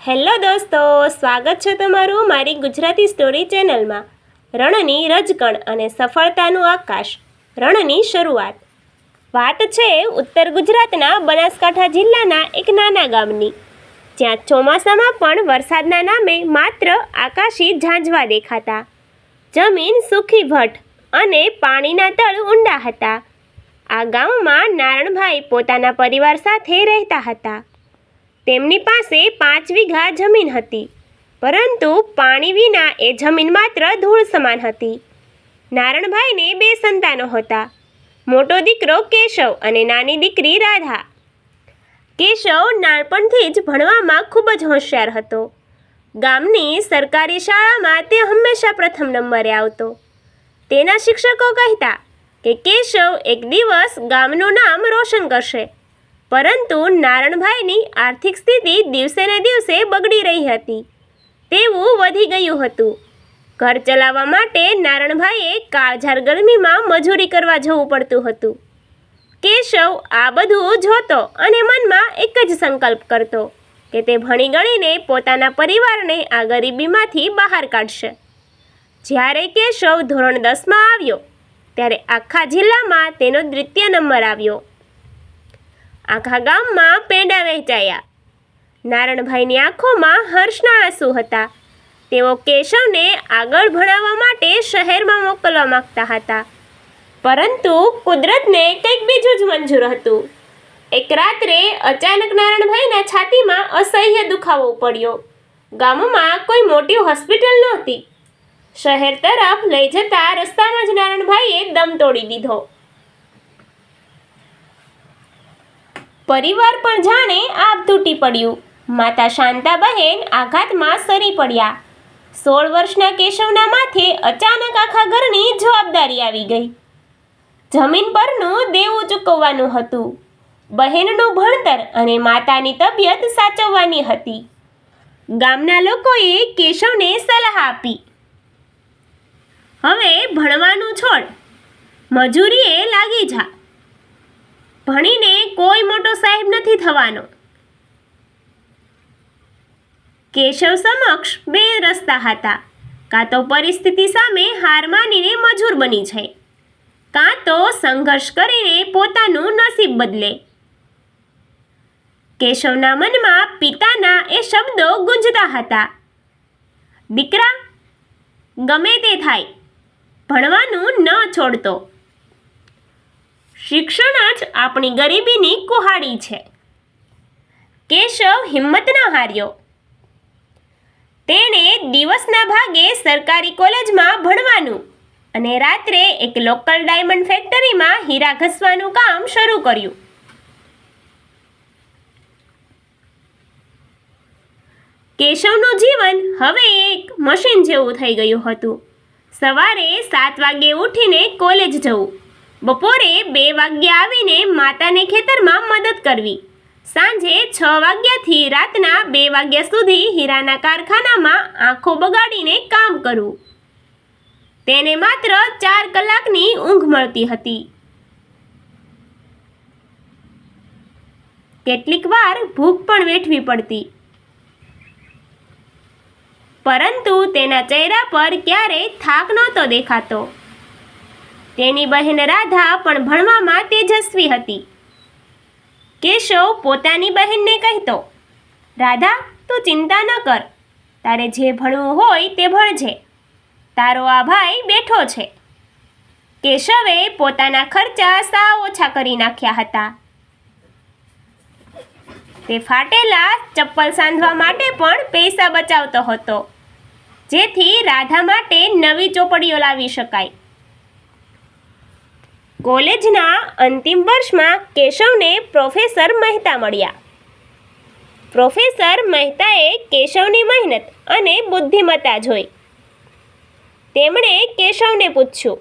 Hello દોસ્તો, સ્વાગત છે તમારું મારી ગુજરાતી સ્ટોરી ચેનલમાં. રણની રજકણ અને સફળતાનું આકાશ. રણની શરૂઆત. વાત છે ઉત્તર ગુજરાતના બનાસકાંઠા જિલ્લાના એક નાના ગામની, જ્યાં ચોમાસામાં પણ વરસાદના નામે માત્ર આકાશી ઝાંઝવા દેખાતા. જમીન સૂકી ભઠ્ઠ અને પાણીના તળ ઊંડા હતા. આ ગામમાં નારણભાઈ પોતાના પરિવાર સાથે રહેતા હતા. તેમની પાસે 5 વીઘા જમીન હતી, પરંતુ પાણી વિના એ જમીન માત્ર ધૂળ સમાન હતી. નારણભાઈને 2 સંતાનો હતા, મોટો દીકરો કેશવ અને નાની દીકરી રાધા. કેશવ નાનપણથી જ ભણવામાં ખૂબ જ હોશિયાર હતો. ગામની સરકારી શાળામાં તે હંમેશા પ્રથમ નંબરે આવતો. તેના શિક્ષકો કહેતા કે કેશવ એક દિવસ ગામનું નામ રોશન કરશે. પરંતુ નારણભાઈની આર્થિક સ્થિતિ દિવસે ને દિવસે બગડી રહી હતી. તેવું વધી ગયું હતું. ઘર ચલાવવા માટે નારણભાઈએ કાળઝાળ ગરમીમાં મજૂરી કરવા જવું પડતું હતું. કેશવ આ બધું જોતો અને મનમાં એક જ સંકલ્પ કરતો કે તે ભણી ગણીને પોતાના પરિવારને આ ગરીબીમાંથી બહાર કાઢશે. જ્યારે કેશવ ધોરણ 10માં આવ્યો ત્યારે આખા જિલ્લામાં તેનો 3ય નંબર આવ્યો. આખા ગામમાં પેંડા વહેંચાયા. નારણભાઈની આંખોમાં હર્ષના આંસુ હતા. તેઓ કેશવને આગળ ભણાવવા માટે શહેરમાં મોકલવા માંગતા હતા, પરંતુ કુદરતને કંઈક બીજું જ મંજૂર હતું. એક રાત્રે અચાનક નારણભાઈના છાતીમાં અસહ્ય દુખાવો પડ્યો. ગામમાં કોઈ મોટી હોસ્પિટલ નહોતી. શહેર તરફ લઈ જતા રસ્તામાં જ નારણભાઈએ દમ તોડી દીધો. પરિવાર પણ જાણે આભ તૂટી પડ્યું. માતા શાંતાબહેન આઘાતમાં સરી પડ્યા. 16 વર્ષના કેશવના માથે અચાનક આખા ઘરની જવાબદારી આવી ગઈ. જમીન પરનું દેવું ચૂકવવાનું હતું, બહેનનું ભણતર અને માતાની તબિયત સાચવવાની હતી. ગામના લોકોએ કેશવને સલાહ આપી, હવે ભણવાનું છોડ, મજૂરીએ લાગી જા. ભણીને કોઈ મોટો સાહેબ નથી થવાનો. કેશવ સમક્ષ 2 રસ્તા હતા. કાં તો પરિસ્થિતિ સામે હાર માનીને મજૂર બની જાય, કાં તો સંઘર્ષ કરીને પોતાનું નસીબ બદલે. કેશવના મનમાં પિતાના એ શબ્દો ગુંજતા હતા, દીકરા, ગમે તે થાય, ભણવાનું ન છોડતો. શિક્ષણ જ આપણી ગરીબીની કુહાડી છે. કેશવ હિંમત ન હાર્યો. તેણે દિવસના ભાગે સરકારી કોલેજમાં ભણવાનું અને રાત્રે એક લોકલ ડાયમંડ ફેક્ટરીમાં હીરા ઘસવાનું કામ શરૂ કર્યું. કેશવનું જીવન હવે એક મશીન જેવું થઈ ગયું હતું. સવારે 7 વાગે ઉઠીને કોલેજ જવું, બપોરે 2 વાગ્યા આવીને માતાને ખેતરમાં મદદ કરવી, સાંજે 6 વાગ્યાથી રાતના 2 વાગ્યા સુધી હીરાના કારખાનામાં આંખો બગાડીને કામ કરવું. તેને માત્ર 4 કલાકની ઊંઘ મળતી હતી. કેટલીક વાર ભૂખ પણ વેઠવી પડતી, પરંતુ તેના ચહેરા પર ક્યારેય થાક નહોતો દેખાતો. તેની બહેન રાધા પણ ભણવામાં તેજસ્વી હતી. કેશવ પોતાની બહેનને કહેતો, રાધા, તું ચિંતા ન કર, તારે જે ભણવું હોય તે ભણજે, તારો આ ભાઈ બેઠો છે. કેશવે પોતાના ખર્ચા સાવ ઓછા કરી નાખ્યા હતા. તે ફાટેલા ચપ્પલ સાંધવા માટે પણ પૈસા બચાવતો હતો, જેથી રાધા માટે નવી ચોપડીઓ લાવી શકાય. કોલેજના અંતિમ વર્ષમાં કેશવને પ્રોફેસર મહેતા મળ્યા. પ્રોફેસર મહેતાએ કેશવની મહેનત અને બુદ્ધિમત્તા જોઈ. તેમણે કેશવને પૂછ્યું,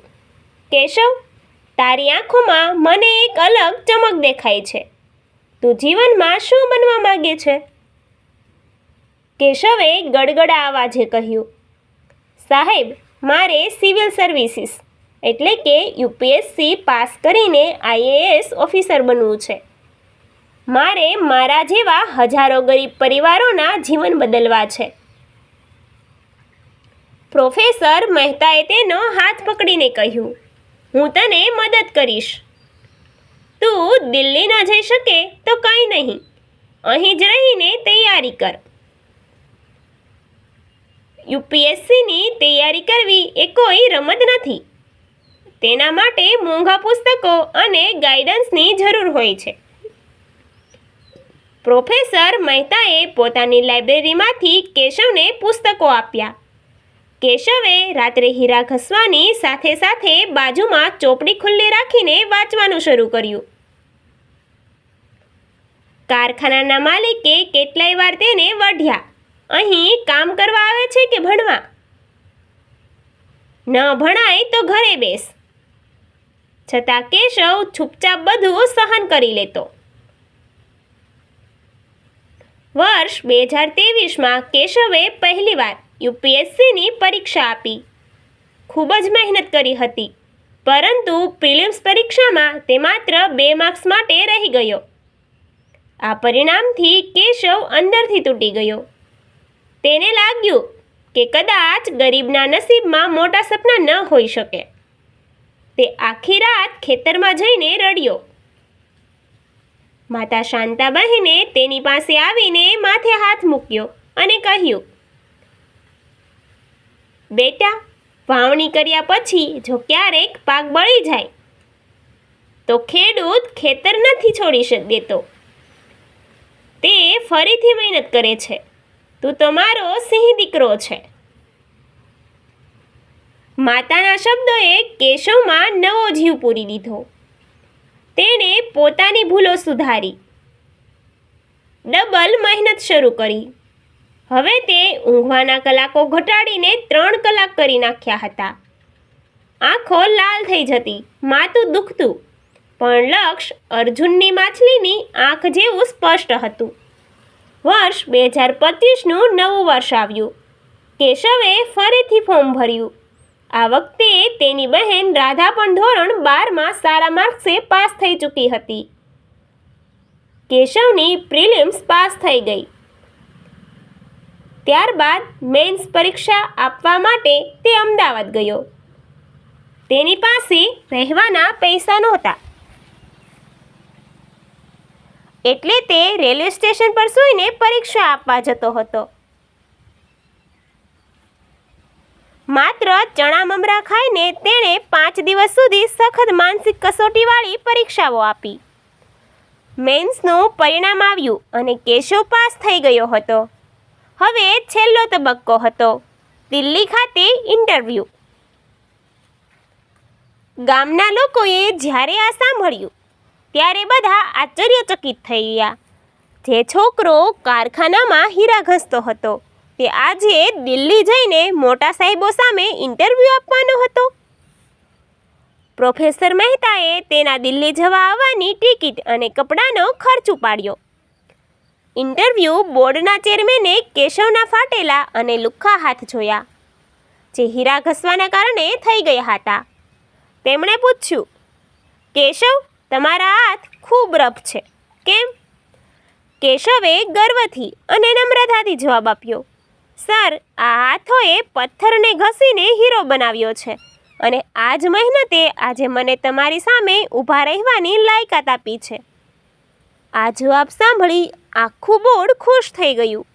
કેશવ, તારી આંખોમાં મને એક અલગ ચમક દેખાય છે. તું જીવનમાં શું બનવા માંગે છે? કેશવે ગડગડા અવાજે કહ્યું, સાહેબ, મારે સિવિલ સર્વિસીસ એટલે કે UPSC પાસ કરીને IAS ઓફિસર બનવું છે. મારે મારા જેવા હજારો ગરીબ પરિવારોના જીવન બદલવા છે. પ્રોફેસર મહેતાએ તેનો હાથ પકડીને કહ્યું, હું તને મદદ કરીશ. તું દિલ્હી ન જઈ શકે તો કંઈ નહીં, અહીં જ રહીને તૈયારી કર. યુપીએસસીની તૈયારી કરવી એ કોઈ રમત નથી. તેના માટે મોંઘા પુસ્તકો અને ગાઈડન્સની જરૂર હોય છે. પ્રોફેસર મહેતાએ પોતાની લાઇબ્રેરીમાંથી કેશવને પુસ્તકો આપ્યા. કેશવે રાત્રે હીરા ઘસવાની સાથે સાથે બાજુમાં ચોપડી ખુલ્લી રાખીને વાંચવાનું શરૂ કર્યું. કારખાનાના માલિકે કેટલાય વાર તેને વઢ્યા, અહીં કામ કરવા આવે છે કે ભણવા? ન ભણાય તો ઘરે બેસ. છતાં કેશવ ચૂપચાપ બધું સહન કરી લેતો. વર્ષ 2023માં કેશવે પહેલીવાર યુપીએસસીની પરીક્ષા આપી. ખૂબ જ મહેનત કરી હતી, પરંતુ પ્રિલિમ્સ પરીક્ષામાં તે માત્ર 2 માર્ક્સ માટે રહી ગયો. આ પરિણામથી કેશવ અંદરથી તૂટી ગયો. તેને લાગ્યું કે કદાચ ગરીબના નસીબમાં મોટા સપના ન હોઈ શકે. તે આખી રાત ખેતરમાં જઈને રડ્યો. માતા શાંતાબહેને તેની પાસે આવીને માથે હાથ મૂક્યો અને કહ્યું, બેટા, વાવણી કર્યા પછી જો ક્યારેક પાક બળી જાય તો ખેડૂત ખેતર નથી છોડી દેતો. તે ફરીથી મહેનત કરે છે. તું તો મારો સિંહ દીકરો છે. માતાના શબ્દોએ કેશવમાં નવો જીવ પૂરી દીધો. તેણે પોતાની ભૂલો સુધારી, ડબલ મહેનત શરૂ કરી. હવે તે ઊંઘવાના કલાકો ઘટાડીને 3 કલાક કરી નાખ્યા હતા. આંખો લાલ થઈ જતી, માથું દુખતું, પણ લક્ષ્ય અર્જુનની માછલીની આંખ જેવું સ્પષ્ટ હતું. વર્ષ 2025નું નવું વર્ષ આવ્યું. કેશવે ફરીથી ફોર્મ ભર્યું. આ વખતે તેની બહેન રાધા પણ ધોરણ 12માં સારા માર્ક્સે પાસ થઈ ચૂકી હતી. કેશવની પ્રિલિમ્સ પાસ થઈ ગઈ. ત્યારબાદ મેન્સ પરીક્ષા આપવા માટે તે અમદાવાદ ગયો. તેની પાસે રહેવાના પૈસા નહોતા, એટલે તે રેલવે સ્ટેશન પર સૂઈને પરીક્ષા આપવા જતો હતો. માત્ર ચણા મમરા ખાઈને તેણે 5 દિવસ સુધી સખત માનસિક કસોટીવાળી પરીક્ષાઓ આપી. મેન્સનું પરિણામ આવ્યું અને કેશવ પાસ થઈ ગયો હતો. હવે છેલ્લો તબક્કો હતો, દિલ્હી ખાતે ઇન્ટરવ્યૂ. ગામના લોકોએ જ્યારે આ સાંભળ્યું ત્યારે બધા આશ્ચર્યચકિત થઈ ગયા. જે છોકરો કારખાનામાં હીરા ઘસતો હતો તે આજે દિલ્હી જઈને મોટા સાહેબો સામે ઇન્ટરવ્યૂ આપવાનો હતો. પ્રોફેસર મહેતાએ તેના દિલ્હી જવા આવવાની ટિકિટ અને કપડાનો ખર્ચ ઉપાડ્યો. ઇન્ટરવ્યૂ બોર્ડના ચેરમેને કેશવના ફાટેલા અને લુખ્ખા હાથ જોયા, જે હીરા ઘસવાના કારણે થઈ ગયા હતા. તેમણે પૂછ્યું, કેશવ, તમારા હાથ ખૂબ રફ છે, કેમ? કેશવે ગર્વથી અને નમ્રતાથી જવાબ આપ્યો, સર, આ હાથોએ પથ્થરને ઘસીને હીરો બનાવ્યો છે અને આ જ મહેનતે આજે મને તમારી સામે ઊભા રહેવાની લાયકાત આપી છે. આ જવાબ સાંભળી આખું બોર્ડ ખુશ થઈ ગયું.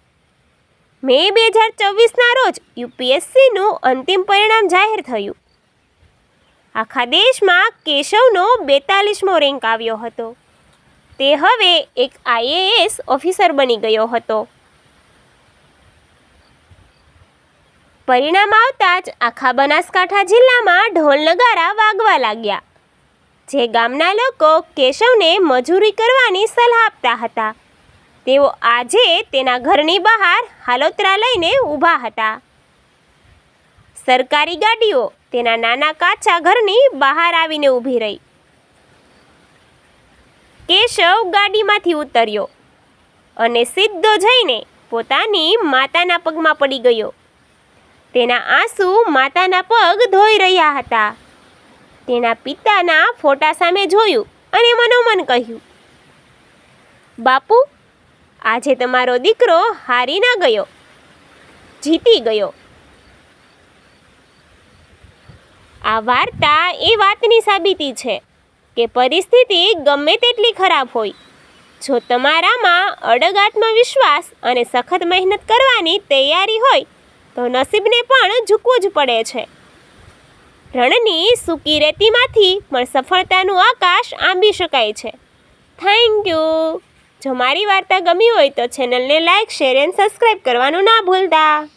મે 2024ના રોજ યુપીએસસીનું અંતિમ પરિણામ જાહેર થયું. આખા દેશમાં કેશવનો 42મો રેન્ક આવ્યો હતો. તે હવે એક આઈએએસ ઓફિસર બની ગયો હતો. પરિણામ આવતા જ આખા બનાસકાંઠા જિલ્લામાં ઢોલ નગારા વાગવા લાગ્યા. જે ગામના લોકો કેશવને મજૂરી કરવાની સલાહ આપતા હતા, તેઓ આજે તેના ઘરની બહાર હાલોતરા લઈને ઊભા હતા. સરકારી ગાડીઓ તેના નાના કાચા ઘરની બહાર આવીને ઊભી રહી. કેશવ ગાડીમાંથી ઉતર્યો અને સીધો જઈને પોતાની માતાના પગમાં પડી ગયો. તેના આંસુ માતાના પગ ધોઈ રહ્યા હતા. તેના પિતાના ફોટા સામે જોયું અને મનોમન કહ્યું, બાપુ, આજે તમારો દીકરો હારી ના ગયો, જીતી ગયો. આ વાર્તા એ વાતની સાબિતી છે કે પરિસ્થિતિ ગમે તેટલી ખરાબ હોય, જો તમારામાં અડગ આત્મવિશ્વાસ અને સખત મહેનત કરવાની તૈયારી હોય તો નસીબને પણ ઝૂકવું જ પડે છે. રણની સૂકી રેતીમાંથી પણ સફળતાનું આકાશ આંબી શકાય છે. Thank you. જો મારી વાર્તા ગમી હોય તો ચેનલને લાઇક, શેર એન્ડ સબસ્ક્રાઈબ કરવાનું ના ભૂલતા.